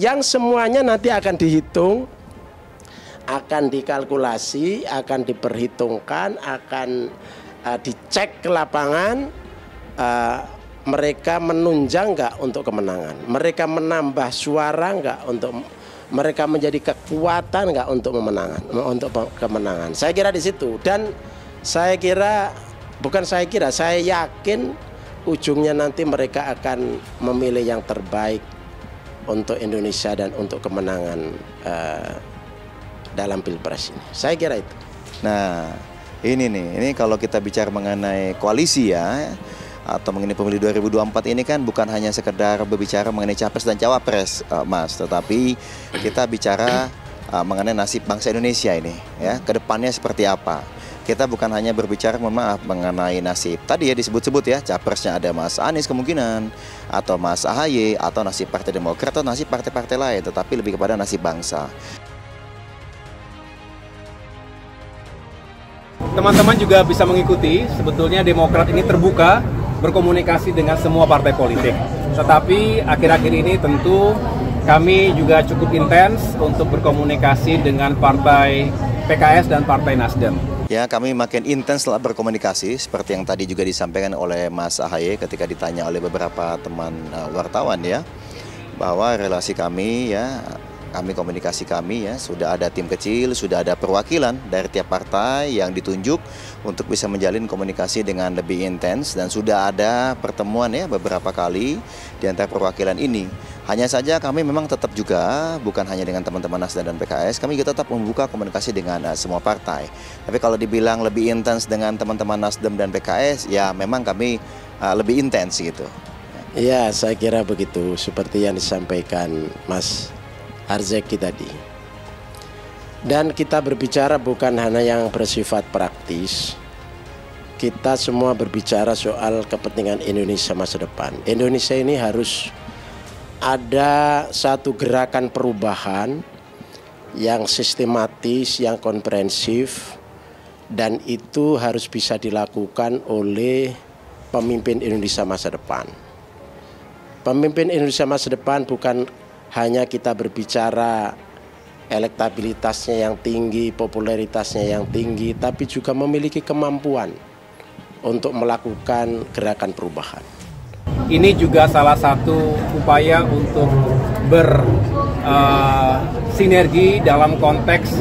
yang semuanya nanti akan dihitung, akan dikalkulasi, akan diperhitungkan, akan dicek ke lapangan. Mereka menunjang nggak untuk kemenangan, mereka menambah suara nggak untuk, mereka menjadi kekuatan nggak untuk kemenangan. Saya kira di situ, dan saya kira, bukan saya kira, saya yakin ujungnya nanti mereka akan memilih yang terbaik untuk Indonesia dan untuk kemenangan dalam Pilpres ini. Saya kira itu. Nah, ini kalau kita bicara mengenai koalisi ya, atau mengenai pemilu 2024 ini kan bukan hanya sekedar berbicara mengenai capres dan cawapres, Mas, tetapi kita bicara mengenai nasib bangsa Indonesia ini ya, ke depannya seperti apa. Kita bukan hanya berbicara, mengenai nasib tadi ya disebut-sebut ya, capresnya ada Mas Anies kemungkinan, atau Mas AHY, atau nasib Partai Demokrat, atau nasib partai-partai lain, tetapi lebih kepada nasib bangsa. Teman-teman juga bisa mengikuti, sebetulnya Demokrat ini terbuka berkomunikasi dengan semua partai politik. Tetapi akhir-akhir ini tentu kami juga cukup intens untuk berkomunikasi dengan partai PKS dan partai Nasdem. Ya, kami makin intens setelah berkomunikasi, seperti yang tadi juga disampaikan oleh Mas AHY ketika ditanya oleh beberapa teman wartawan ya, bahwa relasi kami ya, komunikasi kami ya, sudah ada tim kecil, sudah ada perwakilan dari tiap partai yang ditunjuk untuk bisa menjalin komunikasi dengan lebih intens, dan sudah ada pertemuan ya beberapa kali di antara perwakilan ini. Hanya saja kami memang tetap juga, bukan hanya dengan teman-teman Nasdem dan PKS, kami juga tetap membuka komunikasi dengan semua partai. Tapi kalau dibilang lebih intens dengan teman-teman Nasdem dan PKS, ya memang kami lebih intens gitu. Ya, saya kira begitu, seperti yang disampaikan Mas Arzeki tadi. Dan kita berbicara bukan hanya yang bersifat praktis, kita semua berbicara soal kepentingan Indonesia masa depan. Indonesia ini harus ada satu gerakan perubahan yang sistematis, yang komprehensif, dan itu harus bisa dilakukan oleh pemimpin Indonesia masa depan. Pemimpin Indonesia masa depan bukan hanya kita berbicara elektabilitasnya yang tinggi, popularitasnya yang tinggi, tapi juga memiliki kemampuan untuk melakukan gerakan perubahan. Ini juga salah satu upaya untuk bersinergi dalam konteks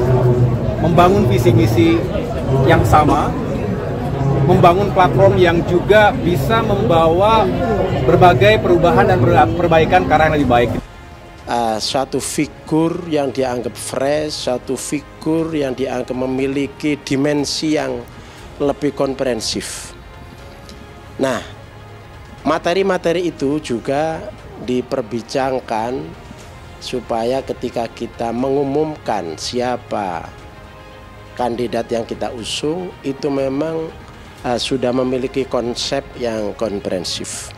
membangun visi misi yang sama, membangun platform yang juga bisa membawa berbagai perubahan dan perbaikan ke arah yang lebih baik. Suatu figur yang dianggap fresh, suatu figur yang dianggap memiliki dimensi yang lebih komprehensif. Nah, materi-materi itu juga diperbincangkan supaya ketika kita mengumumkan siapa kandidat yang kita usung, itu memang sudah memiliki konsep yang komprehensif.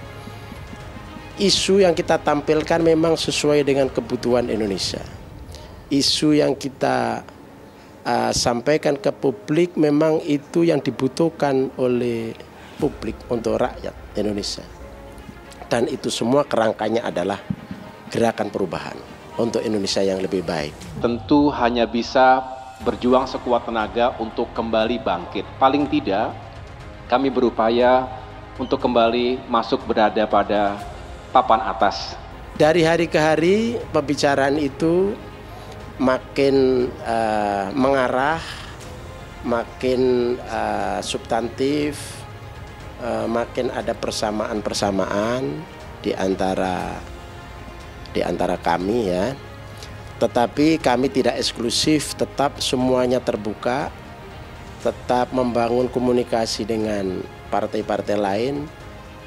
Isu yang kita tampilkan memang sesuai dengan kebutuhan Indonesia. Isu yang kita sampaikan ke publik memang itu yang dibutuhkan oleh publik untuk rakyat Indonesia. Dan itu semua kerangkanya adalah gerakan perubahan untuk Indonesia yang lebih baik. Tentu hanya bisa berjuang sekuat tenaga untuk kembali bangkit. Paling tidak kami berupaya untuk kembali masuk berada pada papan atas. Dari hari ke hari pembicaraan itu makin mengarah, makin substantif, makin ada persamaan-persamaan di antara kami ya. Tetapi kami tidak eksklusif, tetap semuanya terbuka, tetap membangun komunikasi dengan partai-partai lain.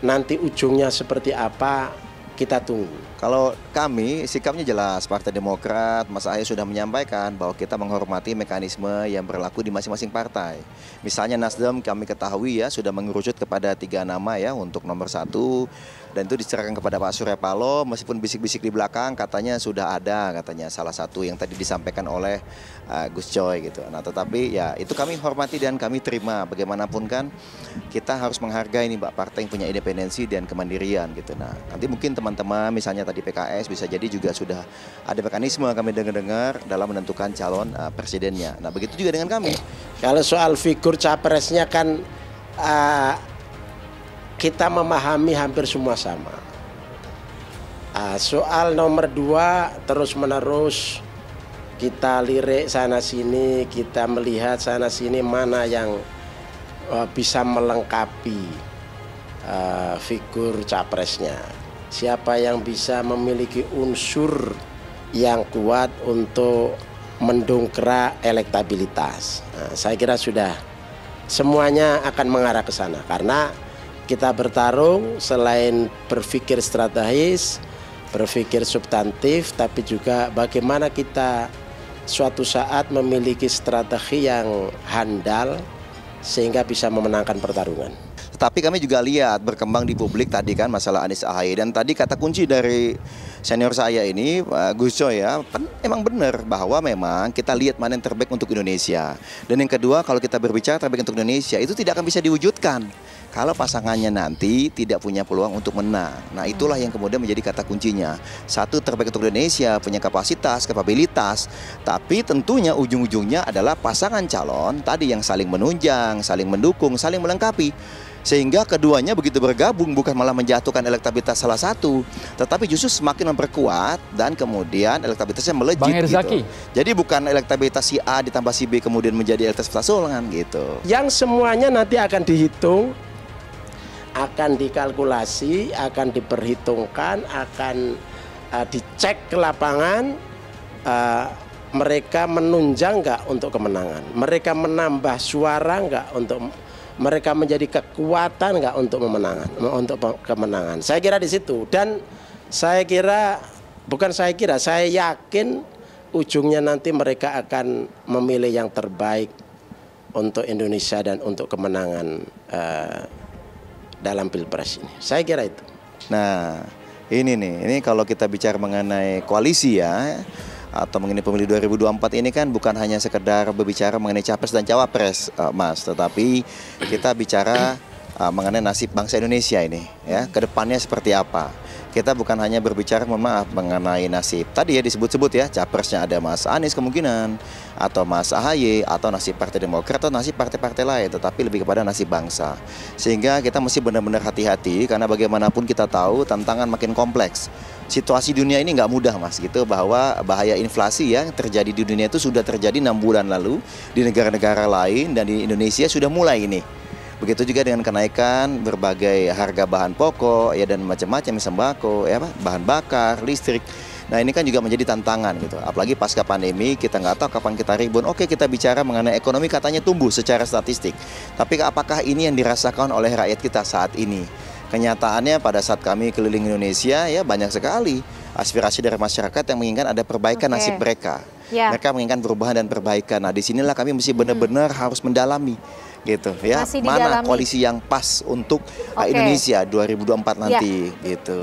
Nanti ujungnya seperti apa kita tunggu. Kalau kami sikapnya jelas, Partai Demokrat, Mas AHY sudah menyampaikan bahwa kita menghormati mekanisme yang berlaku di masing-masing partai. Misalnya Nasdem kami ketahui ya sudah mengerucut kepada 3 nama ya untuk nomor 1, dan itu diserahkan kepada Pak Surya Paloh, meskipun bisik-bisik di belakang katanya sudah ada, katanya salah satu yang tadi disampaikan oleh Gus Coy gitu. Nah tetapi ya itu kami hormati dan kami terima, bagaimanapun kan kita harus menghargai nih Mbak, partai yang punya independensi dan kemandirian gitu. Nah nanti mungkin teman-teman misalnya tadi PKS bisa jadi juga sudah ada mekanisme kami dengar dalam menentukan calon presidennya. Nah begitu juga dengan kami. Kalau soal figur capresnya kan kita memahami hampir semua sama. Soal nomor 2 terus-menerus kita lirik sana sini, kita melihat sana sini mana yang bisa melengkapi figur capresnya. Siapa yang bisa memiliki unsur yang kuat untuk mendongkrak elektabilitas. Saya kira sudah semuanya akan mengarah ke sana, karena kita bertarung selain berpikir strategis, berpikir substantif, tapi juga bagaimana kita suatu saat memiliki strategi yang handal sehingga bisa memenangkan pertarungan. Tetapi kami juga lihat berkembang di publik tadi kan masalah Anies Ahaye, dan tadi kata kunci dari senior saya ini Gus Coy ya, emang benar bahwa memang kita lihat mana yang terbaik untuk Indonesia. Dan yang kedua, kalau kita berbicara terbaik untuk Indonesia itu tidak akan bisa diwujudkan kalau pasangannya nanti tidak punya peluang untuk menang. Nah itulah yang kemudian menjadi kata kuncinya. Satu, terbaik untuk Indonesia, punya kapasitas, kapabilitas, tapi tentunya ujung-ujungnya adalah pasangan calon tadi yang saling menunjang, saling mendukung, saling melengkapi. Sehingga keduanya begitu bergabung bukan malah menjatuhkan elektabilitas salah satu, tetapi justru semakin memperkuat dan kemudian elektabilitasnya melejit gitu. Jadi bukan elektabilitas si A ditambah si B kemudian menjadi elektabilitas pasangan gitu. Yang semuanya nanti akan dihitung, akan dikalkulasi, akan diperhitungkan, akan dicek ke lapangan. Mereka menunjang nggak untuk kemenangan? Mereka menambah suara nggak untuk? Mereka menjadi kekuatan nggak untuk kemenangan? Saya kira di situ, dan saya kira saya yakin ujungnya nanti mereka akan memilih yang terbaik untuk Indonesia dan untuk kemenangan dalam Pilpres ini. Saya kira itu. Nah, ini kalau kita bicara mengenai koalisi ya, atau mengenai pemilu 2024 ini kan bukan hanya sekedar berbicara mengenai capres dan cawapres, Mas, tetapi kita bicara mengenai nasib bangsa Indonesia ini ya, ke depannya seperti apa. Kita bukan hanya berbicara mengenai nasib tadi ya disebut-sebut ya, capresnya ada Mas Anies kemungkinan, atau Mas Ahaye, atau nasib Partai Demokrat, atau nasib partai-partai lain, tetapi lebih kepada nasib bangsa. Sehingga kita mesti benar-benar hati-hati, karena bagaimanapun kita tahu tantangan makin kompleks. Situasi dunia ini nggak mudah, Mas, gitu, bahwa bahaya inflasi yang terjadi di dunia itu sudah terjadi 6 bulan lalu di negara-negara lain, dan di Indonesia sudah mulai ini. Begitu juga dengan kenaikan berbagai harga bahan pokok ya, dan macam-macam sembako ya, bahan bakar, listrik. Nah ini kan juga menjadi tantangan gitu. Apalagi pasca pandemi kita nggak tahu kapan kita rebound. Oke, kita bicara mengenai ekonomi katanya tumbuh secara statistik. Tapi apakah ini yang dirasakan oleh rakyat kita saat ini? Kenyataannya pada saat kami keliling Indonesia ya, banyak sekali aspirasi dari masyarakat yang menginginkan ada perbaikan nasib mereka. Mereka menginginkan perubahan dan perbaikan. Nah disinilah kami mesti benar-benar harus mendalami gitu ya, mana koalisi yang pas untuk Indonesia 2024 nanti gitu.